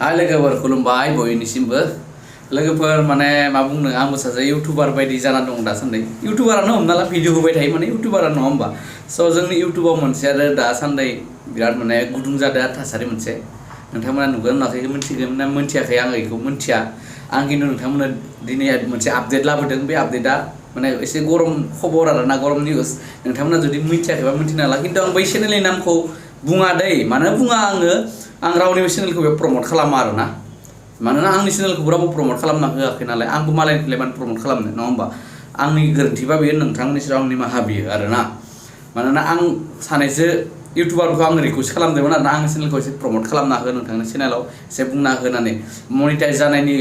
हाय लोगोफोर खुलुमबाय बयनिसिमबो लोगोफोर माने मा बुंनो आंबो सासे इउटुबार बायदि जाना दं दासान्दि इउटुबारानो हमना ला भिडिअ होबाय थायो माने इउटुबारानो नङा होमबा स' जोंनि इउटुबाव मोनसे आरो दासान्दि बिराद माने गुदुं जादों थासारि मोनसे नोंथांमोना नुगोन नुवाखै मिन्थिगोन ना मिन्थियाखै आं बेखौ मिन्थिया आं खिन्थु नोंथांमोननो दिनै मोनसे आपडेट लाबोदों बे आपडेटआ माने एसे गरम खबर आरोना गरम निउस नोंथांमोना जुदि मिन्थियाखैबा मिन्थिनो हाला खिन्थु आं बै चेनेलनि नामखौ बुङा दै मानो बुङा आं रावनिबो चेनेलखौ बे प्रमट खालामा आरोना मानोना आंनि चेनेलखौ रावबो प्रमट खालामना होआखै नालाय आंबो मालायनिखौलाय मानो प्रमट खालामनो नङा होमबा आंनि गोरोन्थिबा बेयो नोंथांमोननि सेराव आंनि निमाहा बियो आरोना मानोना आं सानैसो इउटुबारखौ आं रिकुवेस्ट खालामदोंमोन आरोना आंनि चेनेलखौ एसे प्रमट खालामना हो नोंथांनि चेनेलाव एसे बुंना होनानै मनिटाइज जानायनि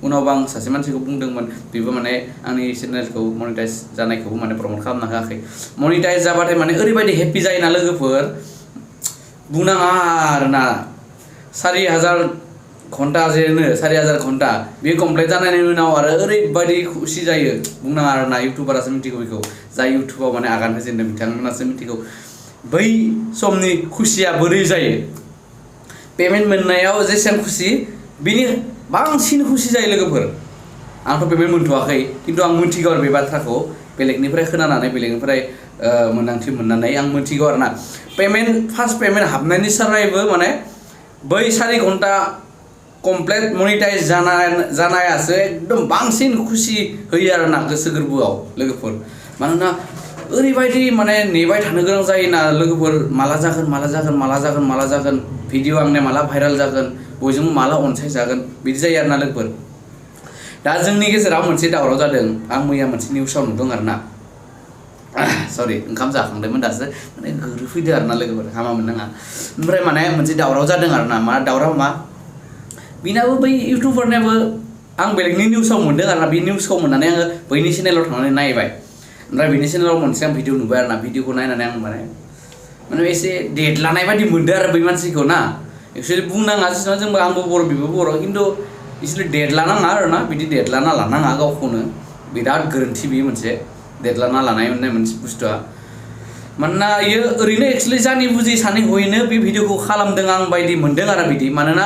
उनावबो आं सासे मानसिखौ बुंदोंमोन बेबो माने आंनि चेनेलखौ मनिटाइज जानायखौबो माने प्रमट खालामना होआखै मनिटाइज जाबाथाय माने ओरैबायदि हेपि जायोना लोगोफोर बुंनाङा आरोना 4000 घन्टा जेनो 4000 घन्टा बे कमप्लिट जानायनि उनाव आरो ओरैबायदि खुसि जायो बुंनाङा आरोना इउटुबारासो मिथिगौ बेखौ जाय इउटुबाव माने आगान होजेनदों बिथांमोनासो मिथिगौ बै समनि खुसिया बोरै जायो पेमेन्ट मोननायाव जेसेबां खुसि बिनि बांसिन खुसि जायो लोगोफोर आंथ' पेमेन्ट मोनथ'वाखै खिन्थु आं मिथिगौ आरो बे बाथ्राखौ बेलेगनिफ्राय खोनानानै बेलेगनिफ्राय मोन्दांथि मोननानै आं मिथिगौ आरोना पेमेन्ट फार्स्ट पेमेन्ट हाबनायनि सारायबो माने बै 4 घन्टा कमप्लिट मनिटाइज जानायासो एकदम बांसिन खुसि होयो आरोना गोसो गोरबोआव लोगोफोर मानोना ओरैबायदि माने नेबाय थानो गोनां जायोना लोगोफोर माला जागोन भिडिअ आंनिया माला भाइराल जागोन बयजोंबो माला अनसायजागोन बिदि जायो आरोना लोगोफोर दा जोंनि गेजेराव मोनसे दावराव जादों आं मैया मोनसे निउसाव नुदों आरोना सरि ओंखाम जाखांदोंमोन दासो माने गोरोफैदो आरोना लोगोफोर हामा मोननाङा ओमफ्राय माने मोनसे दावराव जादों आरोना मा दावराव मा बिनाबो बै इउटुबारनियाबो आं बेलेगनि निउसाव मोनदों आरोना बे निउसखौ मोननानै आङो बैनि चेनेलाव थांनानै नायबाय ओमफ्राय बेनि चेनेलाव मोनसे आं भिडिअ नुबाय आरोना भिडिअखौ नायनानै आं माने एसे डेट लानाय बायदि मोनदों आरो बै मानसिखौ ना एक्सुवेलि बुंनाङा जेसेबां जोंबो आंबो बर' बेबो बर' खिन्थु इसोर डेट लानाङा आरोना बिदि डेट लानाङा गावखौनो बिराद गोरोन्थि बियो मोनसे डेट लानाय होननाय मोनसे बुस्थुआ मानोना इयो ओरैनो एक्सुवेलि जानि बुजि सानै हयैनो बे भिडिअखौ खालामदों आं बायदि मोनदों आरो बिदि मानोना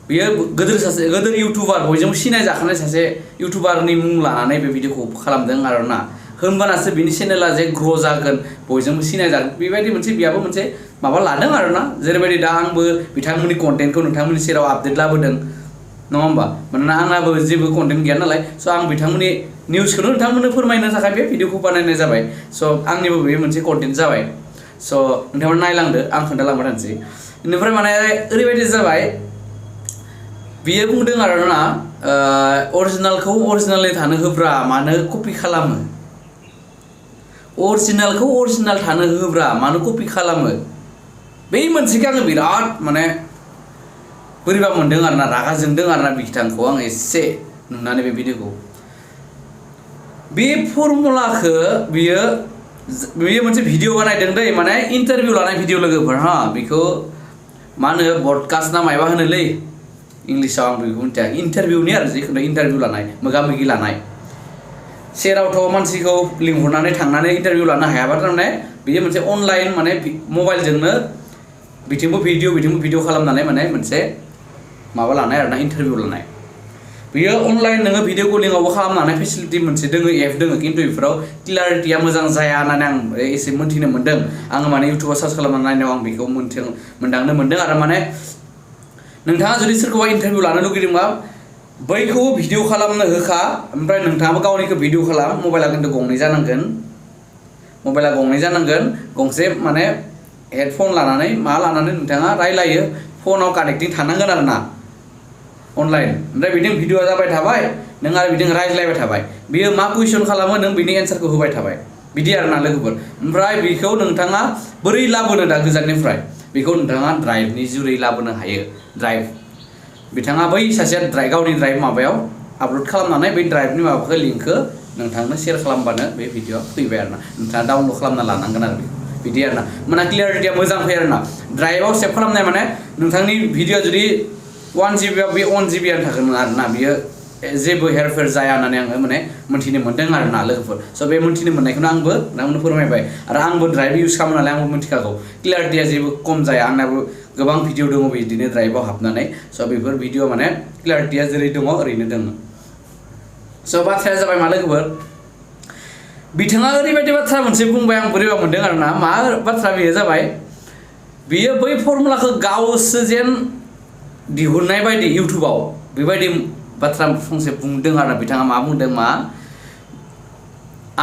बियो गोदोर इउटुबार बयजोंबो सिनाय जाखानाय सासे इउटुबारनि मुं लानानै बे भिडिअखौ खालामदों आरोना होनबानासो बिनि चेनेला जे ग्र' जागोन बयजोंबो सिनाय जागोन बेबायदि मोनसे बियाबो मोनसे माबा लादों आरोना जेरैबायदि दा आंबो बिथांमोननि कन्टेन्टखौ नोंथांमोननि सेराव आपडेट लाबोदों नङा होमबा मानोना आंनाबो जेबो कन्टेन्ट गैया नालाय स' आं बिथांमोननि निउसखौनो नोंथांमोननो फोरमायनो थाखाय बे भिडिअखौ बानायनाय जाबाय स' आंनिबो बे मोनसे कन्टेन्ट जाबाय स' नोंथांमोना नायलांदो आं खोन्थालांबाय थानोसै बेनिफ्राय माने ओरैबायदि जाबाय बियो बुंदों आरोना अरिजिनेलखौ अरिजिनेलै थानो होब्रा मानो कपि खालामो अरिजिनेलखौ अरिजिनेल थानो होब्रा मानो कपि खालामो बै मोनसेखौ आङो बिराद माने बोरैबा मोनदों आरोना रागा जोंदों आरोना बिथांखौ आं एसे नुनानै बे भिडिअखौ बे फर्मुलाखौ बियो मोनसे भिडिअ बानायदों दै माने इन्टारभिउ लानाय भिडिअ लोगोफोर हा बेखौ मा होनो ब्रडकास्ट ना मायबा होनोलै इंलिसाव आं बेखौ मिथिया इन्टारभिउनि आरो जिखुनु इन्टारभिउ लानाय मोगा मोगि लानाय सेरावथ' मानसिखौ लिंहरनानै थांनानै इन्टारभिउ लानो हायाबा थारमाने बेयो मोनसे अनलाइन माने मबाइलजोंनो बिथिंबो भिडिअ खालामनानै माने मोनसे माबा लानाय आरोना इन्टारभिउ लानाय बियो अनलाइन नोङो भिडिअ कलिंआवबो खालामनो हानाय फेसिलिटि मोनसे दोङो एप दोङो खिन्थु बेफोराव क्लियारिटिया मोजां जाया होननानै आं एसे मोन्थिनो मोन्दों आङो माने इउटुबाव सार्च खालामनानै नायनायाव आं बेखौ मोनदांनो मोन्दों आरो माने नोंथाङा जुदि सोरखौबा इन्टारभिउ लानो लुगैदोंबा बैखौबो भिडिअ खालामनो होखा ओमफ्राय नोंथाङाबो गावनिखौ भिडिअ खालाम मबाइला खिन्थु गंनै जानांगोन गंसे माने हेडफन लानानै लानानै नोंथाङा रायलायो फनाव कानेक्टिं थानांगोन आरोना अनलाइन ओमफ्राय बिदिनो भिडिअ जाबाय थाबाय नों आरो बिदिनो रायज्लायबाय थाबाय बियो मा कुइसन खालामो नों बिनि एन्सारखौ होबाय थाबाय बिदि आरोना लोगोफोर ओमफ्राय बेखौ नोंथाङा बोरै लाबोनो दा गोजाननिफ्राय बेखौ नोंथाङा ड्राइभनि जुरै लाबोनो हायो ड्राइभ बिथाङा बै सासेया गावनि ड्राइभ माबायाव आपल'ड खालामनानै बै ड्राइभनि माबाखौ लिंकखौ नोंथांनो शेयार खालामबानो बे भिडिअआ फैबाय आरोना नोंथाङा डाउनल'ड खालामना लानांगोन आरो बिदि आरोना माने क्लियारिटिया मोजां फैयो आरोना ड्राइभआव सेभ खालामनाय माने नोंथांनि भिडिअ जुदि 1 GB बे 1 GB आनो थागोन आरोना बियो जेबो हेरफेर जाया होननानै आङो माने मोन्थिनो मोन्दों आरोना लोगोफोर स' बे मोन्थिनो मोननायखौनो आंबो नोंथांमोननो फोरमायबाय आरो आंबो ड्राइभ इउज खालामो नालाय आंबो मिथिखागौ क्लियारिटिया जेबो खम जाया आंनाबो गोबां भिडिअ दङ बिदिनो ड्राइभआव हाबनानै स' बेफोर भिडिअ माने क्लियारिटिया जेरै दङ ओरैनो दङ स' बाथ्राया जाबाय मा लोगोफोर बिथाङा ओरैबायदि बाथ्रा मोनसे बुंबाय आं बोरैबा मोनदों आरोना मा बाथ्रा बेयो जाबाय बियो बै फर्मुलाखौ गावसो जेन दिहुननाय बायदि इउटुबाव बेबायदि बाथ्रा फंसे बुंदों आरो बिथाङा मा बुंदों मा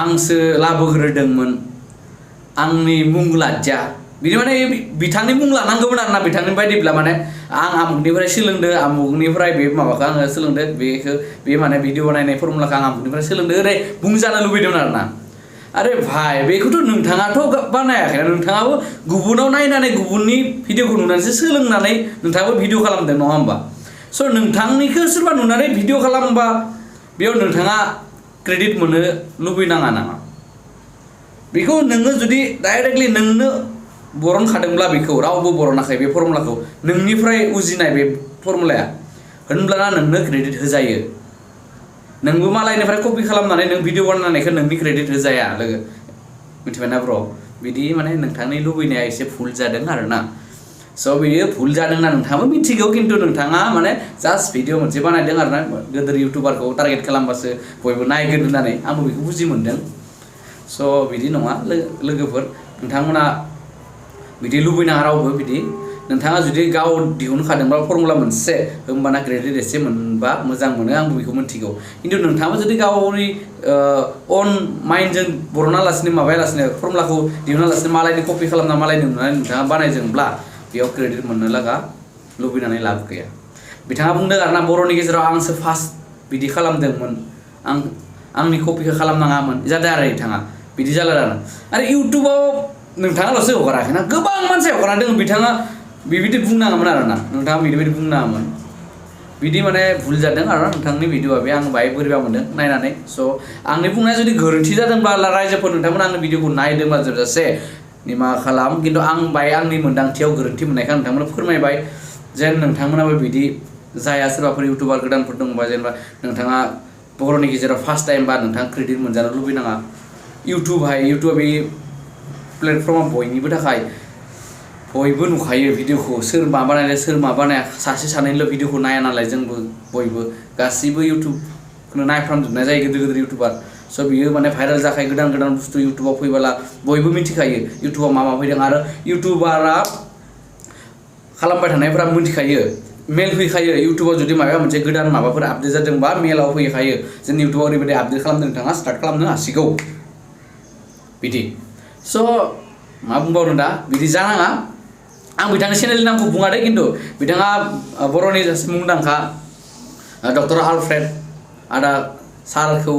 आंसो लाबोग्रोदोंमोन आंनि मुं लाज्या बिनि माने बिथांनि मुं लानांगौमोन आरोना बिथांनि बायदिब्ला माने आं आमुकनिफ्राय सोलोंदों आमुकनिफ्राय बे माबाखौ आङो सोलोंदों बेखौ बे माने भिडिअ बानायनाय फर्मुलाखौ आं आमुकनिफ्राय सोलोंदों ओरै बुंजानो लुबैदोंमोन आरोना अरे भाई बेखौथ' नोंथाङाथ' बानायाखै नोंथाङाबो गुबुनाव नायनानै गुबुननि भिडिअखौ नुनानैसो सोलोंनानै नोंथाङाबो भिडिअ खालामदों नङा होमबा स' नोंथांनिखौ सोरबा नुनानै भिडिअ खालामबा बेयाव नोंथाङा क्रेडिट मोननो लुबैनाङा नामा बेखौ नोङो जुदि डाइरेक्टलि नोंनो बरनखादोंब्ला बेखौ रावबो बरनाखै बे फर्मुलाखौ नोंनिफ्राय उजिनाय बे फर्मुलाया होनब्लाना नोंनो क्रेडिट होजायो नोंबो मालायनिफ्राय कपि खालामनानै नों भिडिअ बानायनायखौ नोंनि क्रेडिट होजाया लोगो मिथिबायना ब्र बिदि माने नोंथांनि लुबैनाया एसे भुल जादों आरोना स' बियो भुल जादों ना नोंथाङाबो मिथिगौ खिन्थु नोंथाङा माने जास्ट भिडिअ मोनसे बानायदों आरोना गोदोर इउटुबारखौ टारगेट खालामबासो बयबो नायगोन होननानै आंबो बेखौ बुजि मोनदों स' बिदि नङा लोगोफोर नोंथांमोना बिदि लुबैनाङा रावबो बिदि नोंथाङा जुदि गाव दिहुनखादोंबा फर्मुला मोनसे होमबाना क्रेडिट एसे मोनबा मोजां मोनो आंबो बेखौ मिथिगौ खिन्थु नोंथाङाबो जुदि गावनि अन माइन्डजों बरनालासिनो माबायालासिनो फर्मुलाखौ दिहुनालासिनो मालायनि कपि खालामना मालायनि नुनानै नोंथाङा बानायदोंब्ला बेयाव क्रेडिट मोननो लागा लुबैनानै लाब गैया बिथाङा बुंदों आरोना बर'नि गेजेराव आंसो फार्स्ट बिदि खालामदोंमोन आंनि कपिखौ खालामनाङामोन जादों आरो बिथाङा बिदि जाला आरो इउटुबाव नोंथाङाल'सो हगाराखैना गोबां मानसि हगारना दङ बिथाङा बिबायदि बुंनाङामोन आरोना नोंथाङा बिबायदि बुंनाङामोन बिदि माने भुल जादों आरोना नोंथांनि भिडिअआ बे आं बाहाय बोरैबा मोनदों नायनानै स' आंनि बुंनाया जुदि गोरोन्थि जादोंब्ला रायजोफोर नोंथांमोना आंनि भिडिअखौ नायदोंब्ला जोबजासे निमाहा खालाम खिन्थु आं बाहाय आंनि मोन्दांथियाव गोरोन्थि मोननायखाय नोंथांमोना फोरमायबाय जेन नोंथांमोनाबो बिदि जाया सोरबाफोर इउटुबार गोदानफोर दङबा जेनेबा नोंथाङा बर'नि गेजेराव फार्स्ट टाइम बा नोंथाङा क्रेडिट मोनजानो लुबैनाङा इउटुबा बे प्लेटफर्मा बयनिबो थाखाय बयबो नुखायो भिडिअखौ सोर मा बानायदों सोर मा बानाया सासे सानैल' भिडिअखौ नाया नालाय जोंबो बयबो गासैबो इउटुबखौनो नायफ्रामजोबनाय जायो गिदिर गिदिर इउटुबार स' बियो माने भाइरेल जाखायो गोदान गोदान बुस्थु इउटुबाव फैबोला बयबो मिथिखायो इउटुबाव मा फैदों आरो इउटुबारा खालामबाय थानायफोरा मिथिखायो मेल फैखायो इउटुबाव जुदि माबा मोनसे गोदान माबाफोर आपडेट जादोंबा मेलाव फैखायो जों इउटुबाव ओरैबायदि आपडेट खालामदों नोंथाङा स्टार्ट खालामनो हासिगौ बिदि स' मा बुंबावनो दा बिदि जानाङा आं बिथांनि चेनेलनि नामखौ बुङादे खिन्थु बिथाङा बर'नि सासे मुंदांखा डक्टर आलफ्रेड आदा सारखौ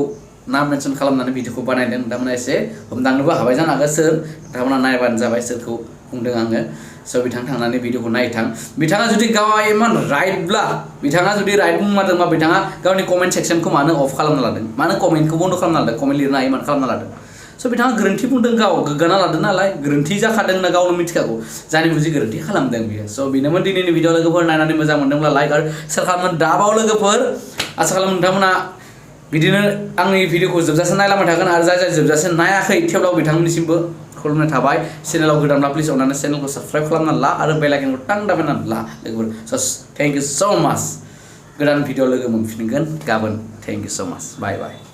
नाम मेनसन खालामनानै भिडिअखौ बानायदों नोंथांमोना एसे हमदांनोबो हाबाय जानो हागौ सोर नोंथांमोना नायबानो जाबाय सोरखौ बुंदों आङो स' बिथां थांनानै भिडिअखौ नायथां बिथाङा जुदि गावहा इमान राइटब्ला बिथाङा जुदि राइट बुंमारदोंबा बिथाङा गावनि कमेन्ट सेक्सनखौ मानो अफ खालामना लादों मानो कमेन्टखौ बन्द' खालामना लादों कमेन्ट लिरनो हायै मानो खालामना लादों स' बिथाङा गोरोन्थि बुंदों गाव गोग्गाना लादों नालाय गोरोन्थि जाखादों ना गावनो मिथिखागौ जानि बुजि गोरोन्थि खालामदों बियो स' बेनोमोन दिनैनि भिडिअ लोगोफोर नायनानै मोजां मोनदोंब्ला लाइक आरो शेयार खालामनो दाबाव लोगोफोर आसा खालामो नोंथांमोना बिदिनो आंनि भिडिअखौ जोबजासे नायलांबाय थागोन आरो जाय जोबजासे नायाखै थेवब्लाबो बिथांमोननिसिमबो खुलुमनाय थाबाय चेनेलाव गोदानब्ला प्लिज अननानै चेनेलखौ साबस्क्राइब खालामना ला आरो बेल आइकनखौ टां दाबायनानै ला लोगोफोर स' थेंक इउ स' माच गोदान भिडिअ लोगो मोनफिनगोन गाबोन थेंक इउ स' माच बाय बाय